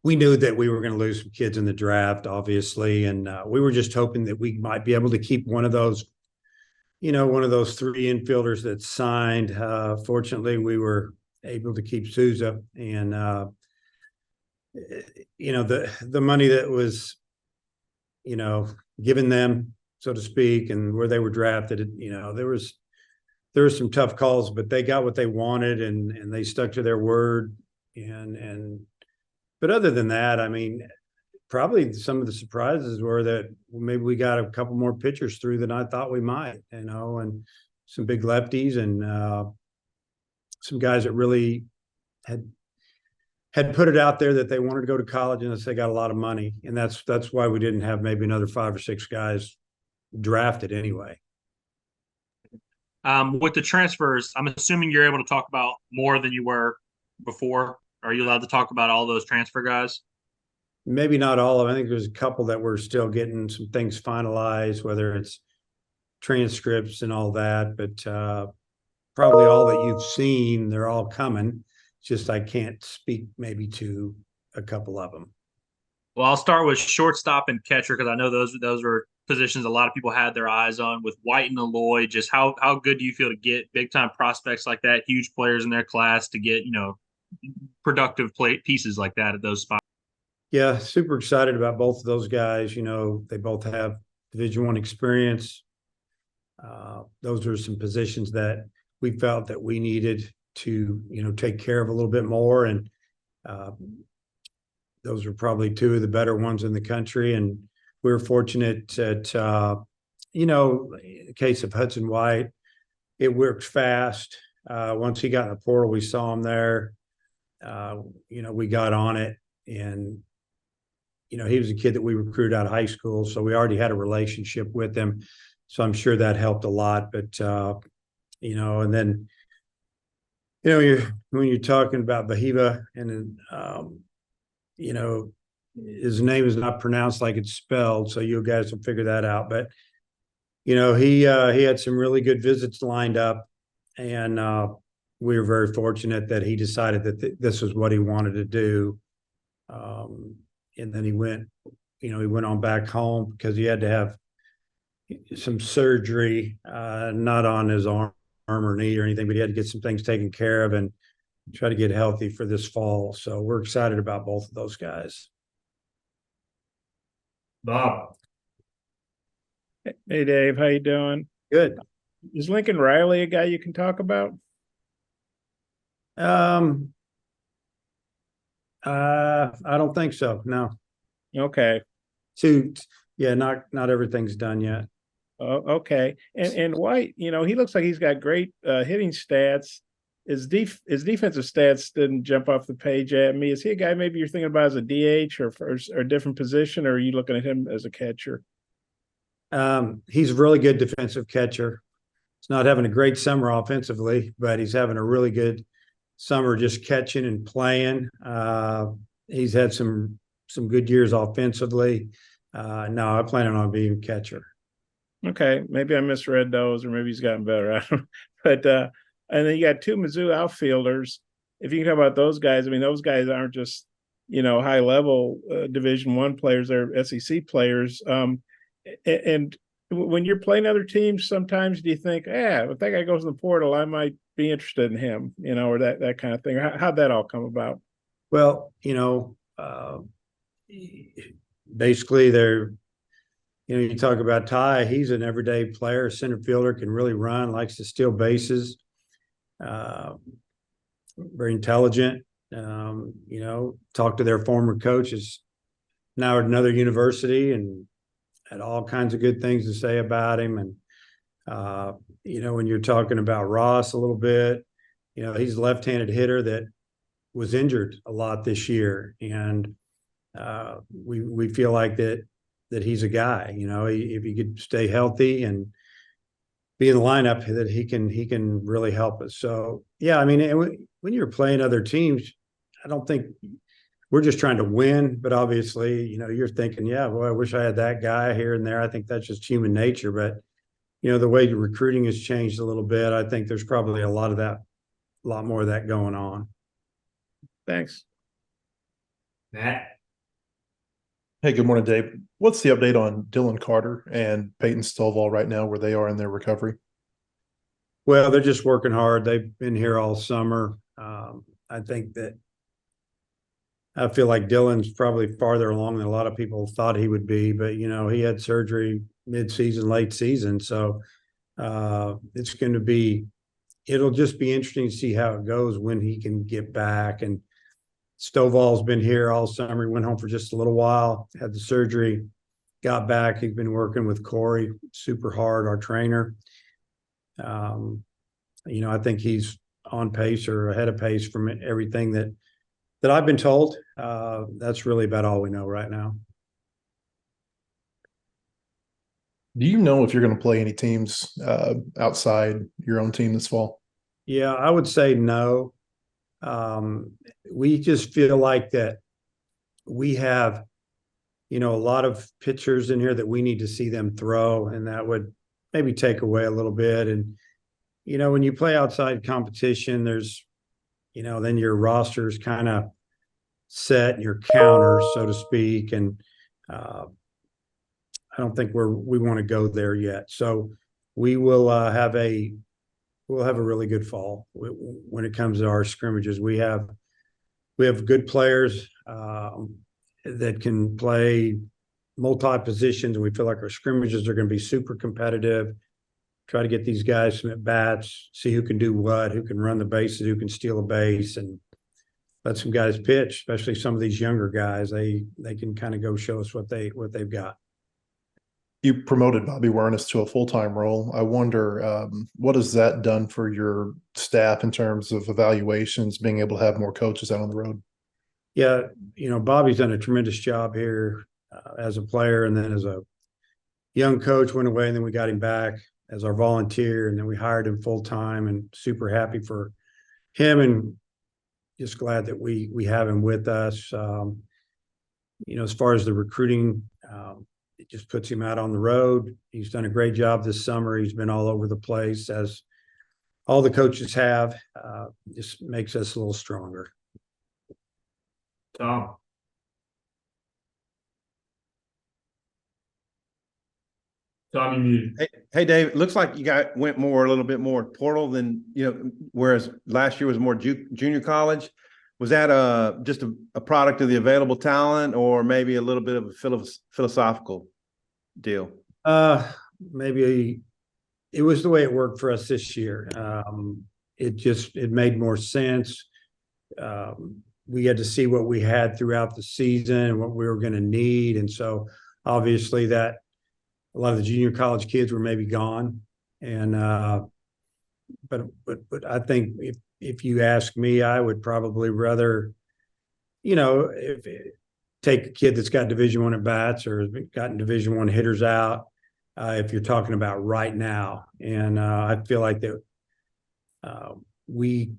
we knew that we were going to lose some kids in the draft, obviously, and we were just hoping that we might be able to keep one of those, one of those three infielders that signed. Fortunately, we were able to keep Souza, and the money that was, given them, so to speak, and where they were drafted, there was some tough calls, but they got what they wanted, and they stuck to their word. And but other than that, I mean, probably some of the surprises were that maybe we got a couple more pitchers through than I thought we might, and some big lefties, and some guys that really had put it out there that they wanted to go to college unless they got a lot of money, and that's why we didn't have maybe another 5 or 6 guys drafted anyway. With the transfers, I'm assuming you're able to talk about more than you were before. Are you allowed to talk about all those transfer guys? Maybe not all of them. I think there's a couple that we're still getting some things finalized, whether it's transcripts and all that, but probably all that you've seen, they're all coming. It's just I can't speak maybe to a couple of them. Well, I'll start with shortstop and catcher because I know those were positions a lot of people had their eyes on with White and Aloy. Just how good do you feel to get big time prospects like that, huge players in their class, to get productive pieces like that at those spots? Yeah, super excited about both of those guys. They both have Division I experience. Those are some positions that we felt that we needed to, take care of a little bit more. And those are probably two of the better ones in the country. And we were fortunate that, in the case of Hudson White, it works fast. Once he got in the portal, we saw him there. We got on it, and he was a kid that we recruited out of high school, so we already had a relationship with him. So I'm sure that helped a lot. But and then when you're talking about Bahiva, and his name is not pronounced like it's spelled, so you guys will figure that out. But he had some really good visits lined up, and we were very fortunate that he decided that this was what he wanted to do. And then he went on back home because he had to have some surgery, not on his arm or knee or anything, but he had to get some things taken care of and try to get healthy for this fall. So we're excited about both of those guys. Bob. Hey Dave, how you doing? Good. Is Lincoln Riley a guy you can talk about? I don't think so. No. Okay. Yeah, not everything's done yet. Oh, okay. And White, he looks like he's got great hitting stats. His defensive stats didn't jump off the page at me. Is he a guy maybe you're thinking about as a DH or a different position, or are you looking at him as a catcher? He's a really good defensive catcher. He's not having a great summer offensively, but he's having a really good summer just catching and playing. He's had some good years offensively. No, I plan on being a catcher. Okay, maybe I misread those, or maybe he's gotten better. But and then you got two Mizzou outfielders. If you can talk about those guys, I mean, those guys aren't just high level Division I players; they're SEC players. And when you're playing other teams, sometimes do you think, if that guy goes in the portal, I might be interested in him, or that kind of thing? How'd that all come about? Well, basically they're, you talk about Ty, he's an everyday player, center fielder, can really run, likes to steal bases, very intelligent. Talk to their former coaches now at another university and had all kinds of good things to say about him. And, when you're talking about Ross a little bit, he's a left-handed hitter that was injured a lot this year. And we feel like that he's a guy, if he could stay healthy and be in the lineup, that he can really help us. So, yeah, I mean, when you're playing other teams, I don't think we're just trying to win, but obviously, you're thinking, yeah, boy, I wish I had that guy here and there. I think that's just human nature. But, the way recruiting has changed a little bit, I think there's probably a lot more of that going on. Thanks. Matt. Hey, good morning, Dave. What's the update on Dylan Carter and Peyton Stovall right now, where they are in their recovery? Well, they're just working hard. They've been here all summer. I think that I feel like Dylan's probably farther along than a lot of people thought he would be, but he had surgery mid-season, late season. So it's going to be, it'll just be interesting to see how it goes when he can get back. And Stovall's been here all summer. He went home for just a little while, had the surgery, got back. He's been working with Corey super hard, our trainer. I think he's on pace or ahead of pace from everything that I've been told. That's really about all we know right now. Do you know if you're going to play any teams outside your own team this fall? Yeah, I would say no. We just feel like that we have, a lot of pitchers in here that we need to see them throw, and that would maybe take away a little bit. And, when you play outside competition, there's, then your roster is kind of set and your counter, so to speak. And I don't think we want to go there yet. So we will we'll have a really good fall when it comes to our scrimmages. We have good players that can play multi positions, and we feel like our scrimmages are going to be super competitive. Try to get these guys some at bats, see who can do what, who can run the bases, who can steal a base, and let some guys pitch. Especially some of these younger guys, they can kind of go show us what they've got. You promoted Bobby Wernis to a full-time role. I wonder, what has that done for your staff in terms of evaluations, being able to have more coaches out on the road? Yeah, Bobby's done a tremendous job here as a player, and then as a young coach. Went away, and then we got him back as our volunteer, and then we hired him full-time, and super happy for him, and just glad that we have him with us. As far as the recruiting, it just puts him out on the road. He's done a great job this summer. He's been all over the place, as all the coaches have. Just makes us a little stronger. Tom. Tom, you muted. Hey, Dave, it looks like you went a little bit more portal than, whereas last year was more junior college. Was that just a product of the available talent, or maybe a little bit of a philosophical deal? Maybe it was the way it worked for us this year. It made more sense. We had to see what we had throughout the season and what we were going to need. And so obviously that a lot of the junior college kids were maybe gone. And, but I think if you ask me, I would probably rather, take a kid that's got Division I at bats or has gotten Division I hitters out, if you're talking about right now. And I feel like that we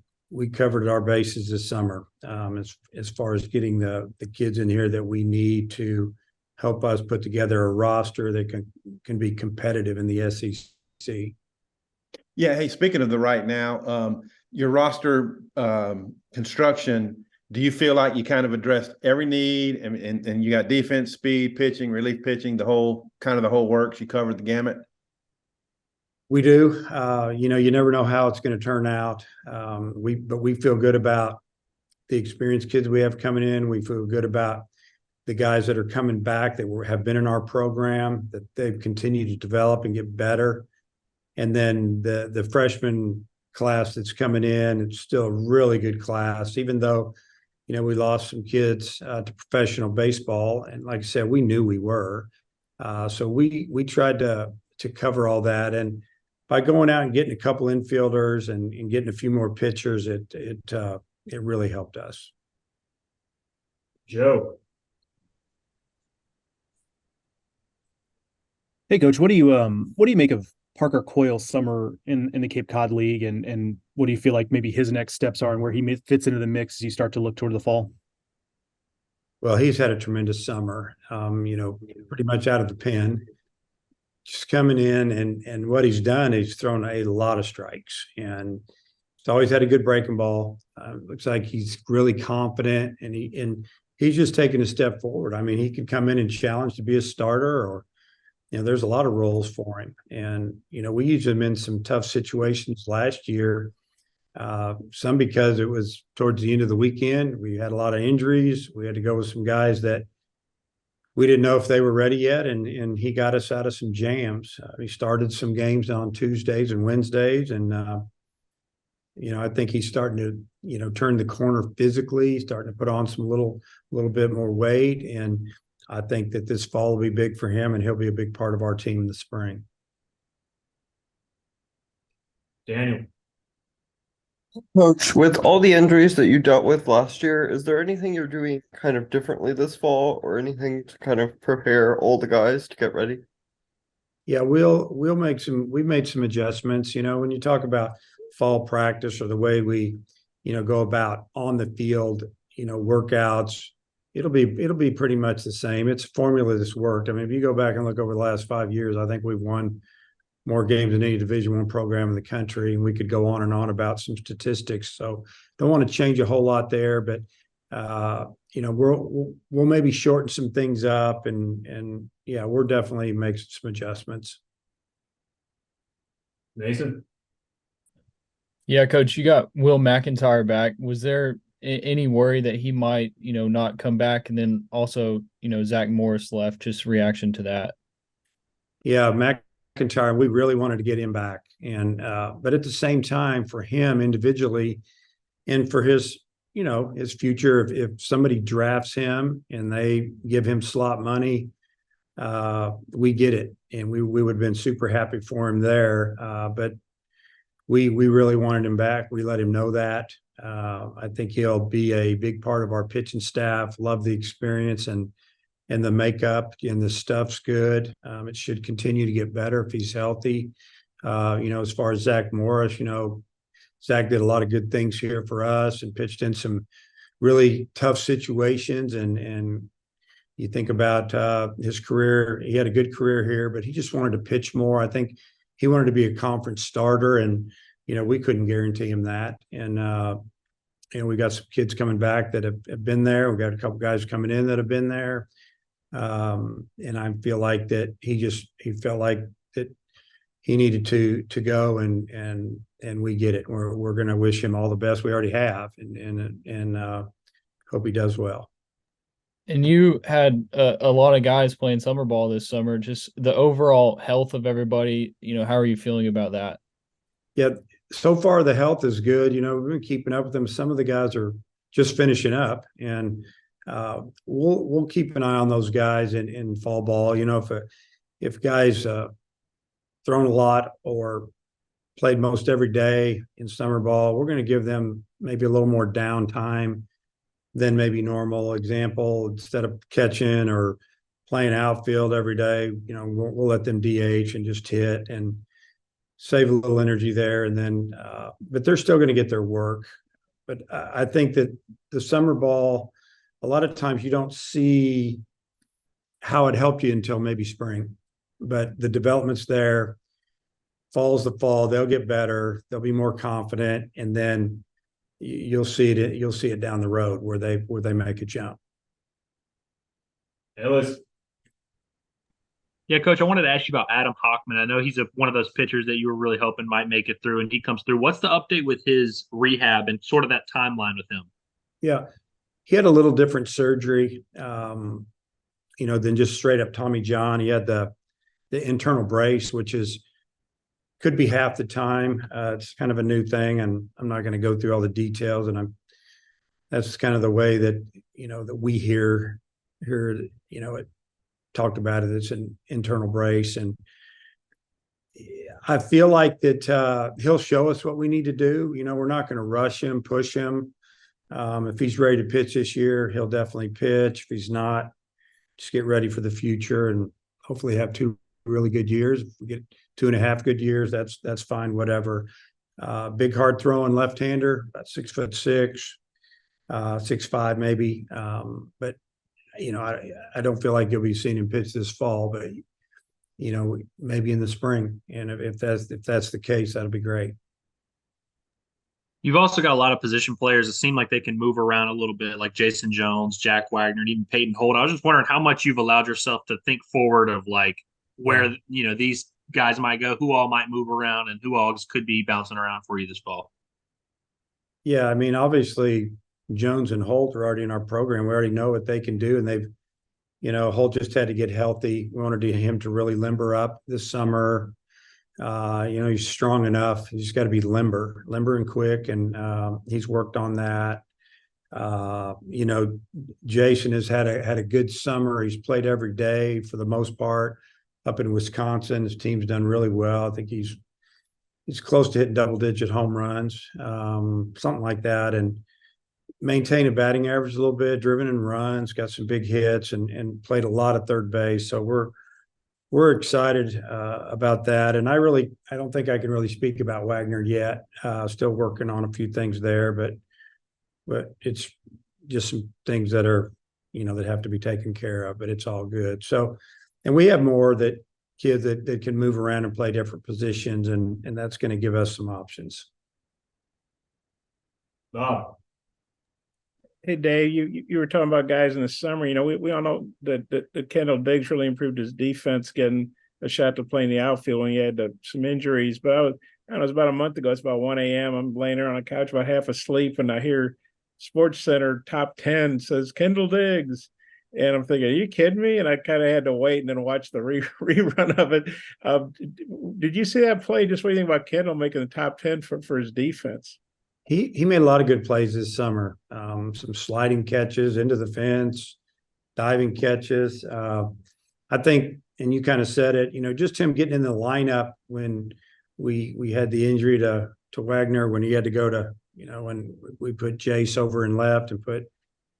covered our bases this summer as far as getting the kids in here that we need to help us put together a roster that can be competitive in the SEC. Yeah. Hey, speaking of the right now, your roster construction, do you feel like you kind of addressed every need and you got defense, speed, pitching, relief pitching, the whole works? You covered the gamut? We do. You never know how it's going to turn out. But we feel good about the experienced kids we have coming in. We feel good about the guys that are coming back that have been in our program, that they've continued to develop and get better. And then the freshman class that's coming in, it's still a really good class, even though, we lost some kids to professional baseball. And like I said, we knew we were. So we tried to cover all that. And by going out and getting a couple infielders and getting a few more pitchers, it really helped us. Joe. Hey, Coach, what do you make of Parker Coyle's summer in the Cape Cod League, and what do you feel like maybe his next steps are and where he fits into the mix as you start to look toward the fall? Well, he's had a tremendous summer, pretty much out of the pen, just coming in, and what he's done, he's thrown a lot of strikes, and he's always had a good breaking ball. Looks like he's really confident, and he's just taking a step forward. I mean, he could come in and challenge to be a starter, or there's a lot of roles for him. And we used him in some tough situations last year. Some because it was towards the end of the weekend. We had a lot of injuries. We had to go with some guys that we didn't know if they were ready yet, and he got us out of some jams. He started some games on Tuesdays and Wednesdays, and I think he's starting to turn the corner physically. He's starting to put on some little bit more weight, and I think that this fall will be big for him, and he'll be a big part of our team in the spring. Daniel. Coach, with all the injuries that you dealt with last year, is there anything you're doing kind of differently this fall, or anything to kind of prepare all the guys to get ready? Yeah, we've made some adjustments. When you talk about fall practice or the way we, go about on the field, workouts, it'll be pretty much the same. It's a formula that's worked. I mean, if you go back and look over the last 5 years, I think we've won more games than any Division I program in the country, and we could go on and on about some statistics. So don't want to change a whole lot there, but we'll maybe shorten some things up, and yeah, we're definitely making some adjustments. Mason. Yeah, Coach, you got Will McIntyre back. Was there any worry that he might, not come back? And then also, Zach Morris left. Just reaction to that. Yeah, McIntyre, we really wanted to get him back, and but at the same time, for him individually, and for his his future, if somebody drafts him and they give him slot money, we get it, and we would have been super happy for him there. But we really wanted him back. We let him know that. I think he'll be a big part of our pitching staff. Love the experience and the makeup, and the stuff's good. It should continue to get better if he's healthy. As far as Zach Morris, Zach did a lot of good things here for us and pitched in some really tough situations. And you think about his career, he had a good career here, but he just wanted to pitch more. I think he wanted to be a conference starter, and we couldn't guarantee him that. And we got some kids coming back that have been there. We got a couple guys coming in that have been there. And I feel like that he felt like that he needed to go, and we get it. We're going to wish him all the best. We already have, and hope he does well. And you had a lot of guys playing summer ball this summer. Just the overall health of everybody, how are you feeling about that? Yeah, so far the health is good. We've been keeping up with them. Some of the guys are just finishing up, and we'll keep an eye on those guys in fall ball. If guys thrown a lot or played most every day in summer ball, we're going to give them maybe a little more downtime than maybe normal. Example, instead of catching or playing outfield every day, we'll let them DH and just hit and save a little energy there. And then, but they're still going to get their work. But I think that the summer ball, a lot of times you don't see how it helped you until maybe spring, but the development's there. Fall's the fall, they'll get better, they'll be more confident, and then you'll see it down the road where they make a jump. Ellis. Yeah, Coach, I wanted to ask you about Adam Hockman. I know he's one of those pitchers that you were really hoping might make it through, and he comes through. What's the update with his rehab and sort of that timeline with him? Yeah, he had a little different surgery, than just straight up Tommy John. He had the internal brace, which could be half the time. It's kind of a new thing, and I'm not going to go through all the details. And that's kind of the way that that we hear it talked about it. It's an internal brace, and I feel like that he'll show us what we need to do. We're not going to rush him, push him. If he's ready to pitch this year, he'll definitely pitch. If he's not, just get ready for the future and hopefully have 2 really good years. If we get 2.5 good years, that's fine, whatever. Big hard throwing left-hander, about 6'6", 6'5" maybe. But I don't feel like you'll be seeing him pitch this fall, but maybe in the spring. And if that's the case, that'll be great. You've also got a lot of position players that seem like they can move around a little bit, like Jason Jones, Jack Wagner, and even Peyton Holt. I was just wondering how much you've allowed yourself to think forward of like where these guys might go, who all might move around, and who all could be bouncing around for you this fall. Yeah, I mean, obviously Jones and Holt are already in our program. We already know what they can do, and Holt just had to get healthy. We wanted him to really limber up this summer. He's strong enough. He's got to be limber and quick, and he's worked on that. Jason has had a good summer. He's played every day for the most part up in Wisconsin. His team's done really well. I think he's close to hitting double-digit home runs, something like that, and maintained a batting average a little bit, driven in runs, got some big hits, and played a lot of third base. So we're excited about that. And I don't think I can really speak about Wagner yet. Still working on a few things there, but it's just some things that are, that have to be taken care of, but it's all good. So, and we have more kids that can move around and play different positions, and that's going to give us some options. Bob. Hey, Dave, you were talking about guys in the summer. We all know that Kendall Diggs really improved his defense, getting a shot to play in the outfield when he had some injuries. But it was about a month ago. It's about 1 a.m. I'm laying there on a couch about half asleep, and I hear Sports Center top 10 says Kendall Diggs. And I'm thinking, are you kidding me? And I kind of had to wait and then watch the rerun of it. Did you see that play? Just what do you think about Kendall making the top 10 for his defense? He made a lot of good plays this summer. Some sliding catches into the fence, diving catches. I think, and you kind of said it, just him getting in the lineup when we had the injury to Wagner, when he had to go to, when we put Jace over in left and put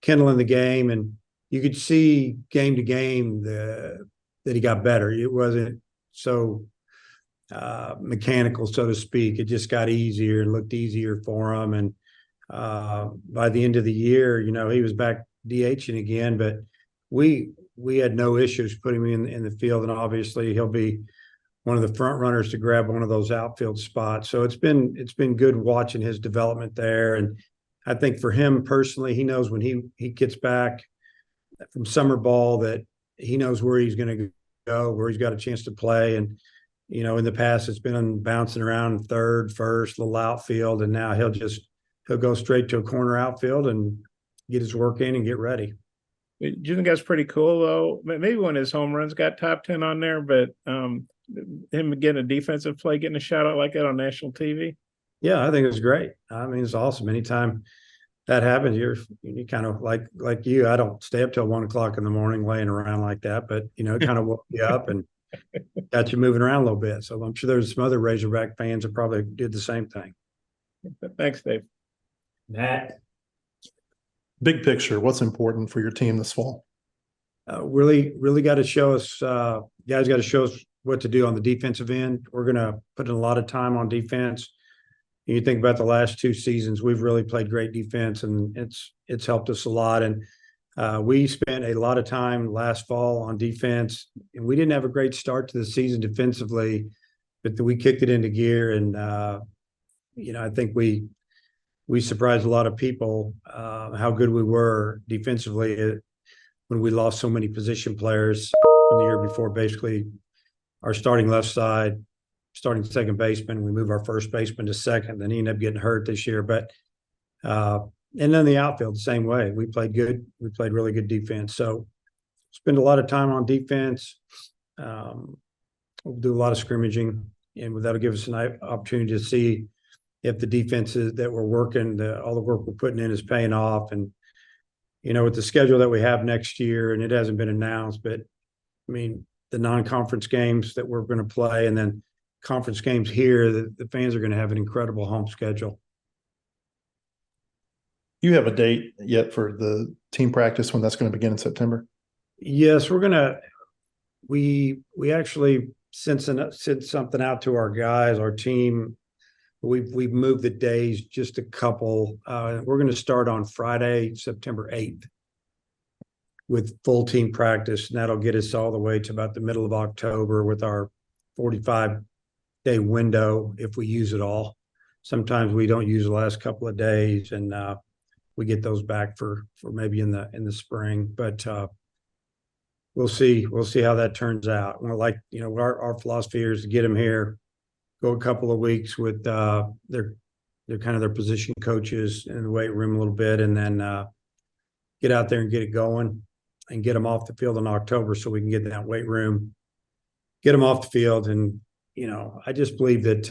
Kendall in the game, and you could see game to game that he got better. It wasn't so mechanical, so to speak. It just got easier and looked easier for him. And by the end of the year, he was back DHing again, but we had no issues putting him in the field. And obviously he'll be one of the front runners to grab one of those outfield spots. So it's been good watching his development there. And I think for him personally, he knows when he gets back from summer ball that he knows where he's going to go, where he's got a chance to play. And in the past, it's been bouncing around third, first, little outfield, and now he'll go straight to a corner outfield and get his work in and get ready. Do you think that's pretty cool, though? Maybe when his home runs got top 10 on there, but him getting a defensive play, getting a shout out like that on national TV? Yeah, I think it's great. I mean, it's awesome. Anytime that happens, you kind of like you. I don't stay up till 1 o'clock in the morning laying around like that, but it kind of woke you up and got you moving around a little bit. So I'm sure there's some other Razorback fans that probably did the same thing. Thanks, Dave. Matt, Big picture, what's important for your team this fall? really got to show us, guys got to show us what to do on the defensive end. We're going to put in a lot of time on defense. You think about the last 2 seasons, we've really played great defense, and it's helped us a lot. And we spent a lot of time last fall on defense, and we didn't have a great start to the season defensively, but we kicked it into gear. And I think we surprised a lot of people how good we were defensively when we lost so many position players from the year before. Basically, our starting left side, starting second baseman, we move our first baseman to second, then he ended up getting hurt this year. But and then the outfield the same way. We played good. We played really good defense. So spend a lot of time on defense. We'll do a lot of scrimmaging, and that'll give us an opportunity to see if the defenses that we're working, all the work we're putting in is paying off. And with the schedule that we have next year, and it hasn't been announced, but I mean, the non-conference games that we're going to play, and then conference games here, the fans are going to have an incredible home schedule. You have a date yet for the team practice when that's going to begin in September? Yes, we actually sent something out to our guys, our team. We've moved the days just a couple. We're going to start on Friday, September 8th with full team practice, and that'll get us all the way to about the middle of October with our 45-day window if we use it all. sometimes we don't use the last couple of days, and we get those back for maybe in the spring. But we'll see how that turns out. We're like, our philosophy here is to get them here, go a couple of weeks with their kind of their position coaches in the weight room a little bit, and then get out there and get it going and get them off the field in October so we can get in that weight room, get them off the field. And, I just believe that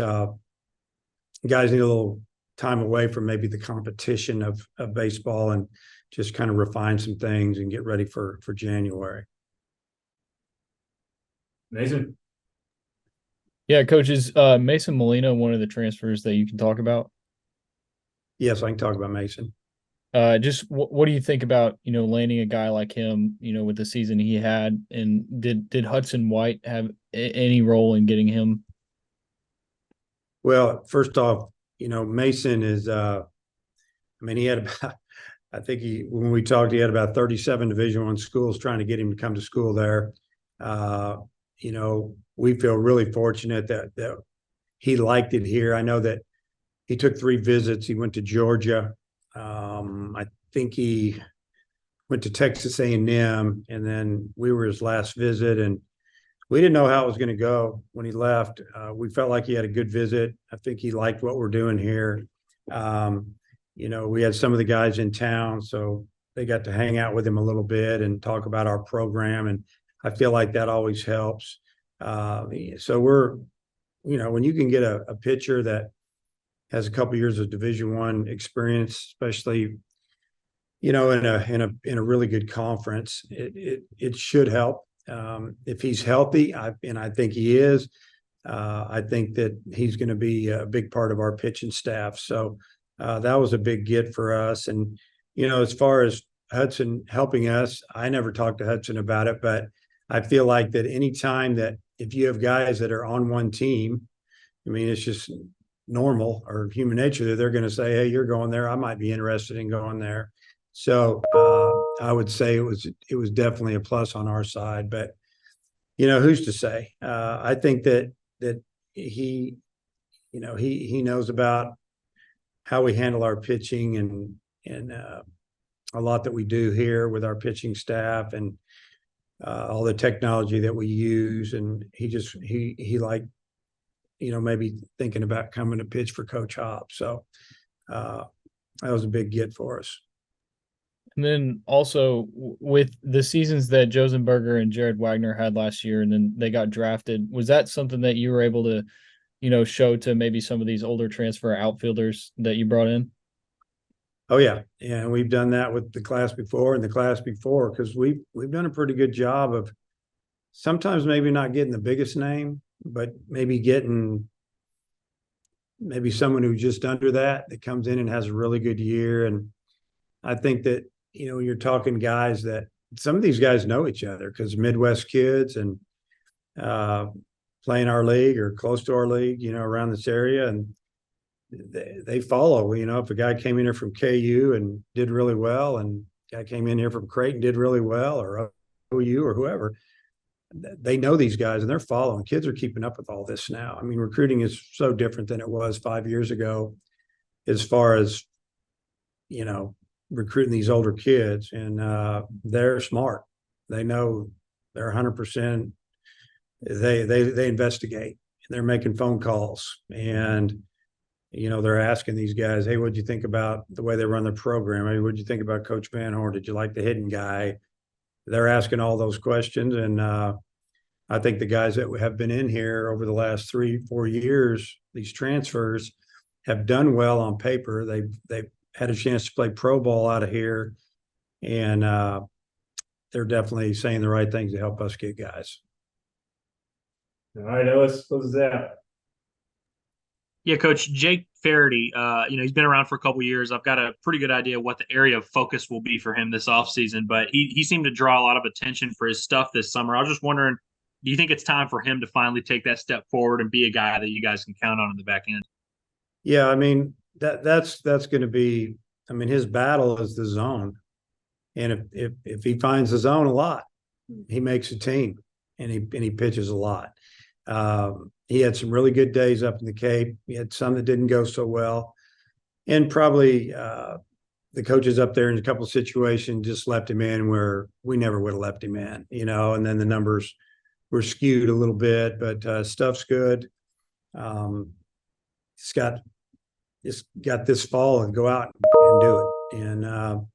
guys need a little time away from maybe the competition of baseball and just kind of refine some things and get ready for January. Mason? Yeah, Coach, is Mason Molina one of the transfers that you can talk about? Yes, I can talk about Mason. Just what do you think about, landing a guy like him, with the season he had, and did Hudson White have any role in getting him? Well, first off, Mason is, he had about, I think when we talked, he had about 37 Division I schools trying to get him to come to school there. We feel really fortunate that he liked it here. I know that he took 3 visits. He went to Georgia. I think he went to Texas A&M, and then we were his last visit, and we didn't know how it was going to go when he left. We felt like he had a good visit. I think he liked what we're doing here. We had some of the guys in town, so they got to hang out with him a little bit and talk about our program, and I feel like that always helps. So we're, when you can get a pitcher that has a couple of years of Division I experience, especially, in a really good conference, it should help. If he's healthy, and I think he is, I think that he's going to be a big part of our pitching staff. So that was a big get for us. And, as far as Hudson helping us, I never talked to Hudson about it, but I feel like that anytime that if you have guys that are on one team, it's just normal or human nature that they're going to say, hey, you're going there, I might be interested in going there. So I would say it was definitely a plus on our side, but who's to say? I think that he knows about how we handle our pitching and a lot that we do here with our pitching staff and all the technology that we use. And he liked, maybe thinking about coming to pitch for Coach Hop. So that was a big get for us. And then also with the seasons that Josenberger and Jared Wagner had last year, and then they got drafted, was that something that you were able to, show to maybe some of these older transfer outfielders that you brought in? Oh yeah. And we've done that with the class before and the class before, because we've done a pretty good job of sometimes maybe not getting the biggest name, but maybe getting someone who's just under that comes in and has a really good year. And I think that, you're talking guys that some of these guys know each other because Midwest kids and playing our league or close to our league, around this area. And they follow, if a guy came in here from KU and did really well, and a guy came in here from Creighton, did really well, or OU or whoever, they know these guys and they're following. Kids are keeping up with all this now. Recruiting is so different than it was 5 years ago as far as, recruiting these older kids, and they're smart. They know they're 100%. They investigate. They're making phone calls, and they're asking these guys, hey, what'd you think about the way they run their program? Hey, what'd you think about Coach Van Horn? Did you like the hidden guy? They're asking all those questions, and I think the guys that have been in here over the last 3-4 years, these transfers, have done well on paper. They've had a chance to play pro ball out of here, and they're definitely saying the right things to help us get guys. All right, Ellis, close it out. Yeah, Coach Jake Faraday, he's been around for a couple of years. I've got a pretty good idea what the area of focus will be for him this offseason, but he seemed to draw a lot of attention for his stuff this summer. I was just wondering, do you think it's time for him to finally take that step forward and be a guy that you guys can count on in the back end? Yeah, that's going to be, his battle is the zone. And if he finds the zone a lot, he makes a team and he pitches a lot. he had some really good days up in the Cape. He had some that didn't go so well. And probably the coaches up there in a couple of situations just left him in where we never would have left him in, and then the numbers were skewed a little bit, but stuff's good. It's got this fall and go out and do it. And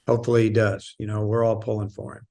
hopefully he does. We're all pulling for him.